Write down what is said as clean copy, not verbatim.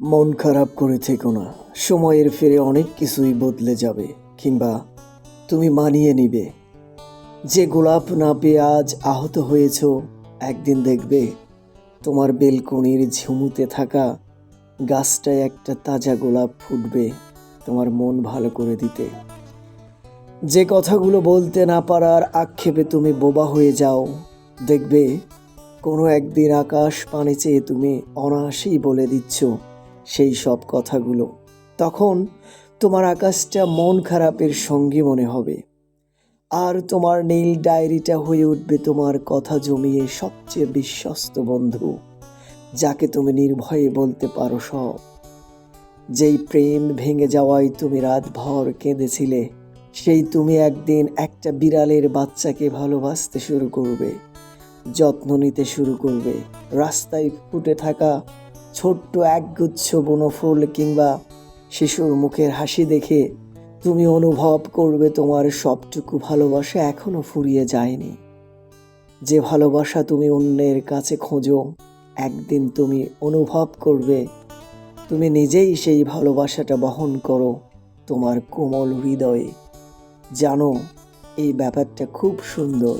মন খারাপ করে থেকো না। সময়ের ফেরে অনেক কিছুই বদলে যাবে, কিংবা তুমি মানিয়ে নিবে। যে গোলাপ না পেয়ে আজ আহত হয়েছ, একদিন দেখবে তোমার বেলকনির ঝুমুতে থাকা গাছটায় একটা তাজা গোলাপ ফুটবে তোমার মন ভালো করে দিতে। যে কথাগুলো বলতে না পারার আক্ষেপে তুমি বোবা হয়ে যাও, দেখবে কোনো একদিন আকাশ পানে চেয়ে তুমি অনায়াসেই বলে দিচ্ছ সেই সব কথাগুলো। তখন তোমার আকাশটা মন খারাপের সঙ্গী মনে হবে, আর তোমার নীল ডায়েরিটা হয়ে উঠবে তোমার কথা জমিয়ে সবচেয়ে বিশ্বস্ত বন্ধু, যাকে তুমি নির্ভয়ে বলতে পারো সব। যেই প্রেম ভেঙে যাওয়ায় তুমি রাতভর কেঁদেছিলে, সেই তুমি একদিন একটা বিড়ালের বাচ্চাকে ভালোবাসতে শুরু করবে, যত্ন নিতে শুরু করবে। রাস্তায় ফুটে থাকা ছোট্ট একগুচ্ছ বনফুল কিংবা শিশুর মুখের হাসি দেখে তুমি অনুভব করবে তোমার সবটুকু ভালোবাসা এখনো ফুরিয়ে যায়নি। যে ভালোবাসা তুমি অন্যের কাছে খোঁজো, একদিন তুমি অনুভব করবে তুমি নিজেই সেই ভালোবাসাটা বহন করো তোমার কোমল হৃদয়ে। জানো, এই ব্যাপারটা খুব সুন্দর।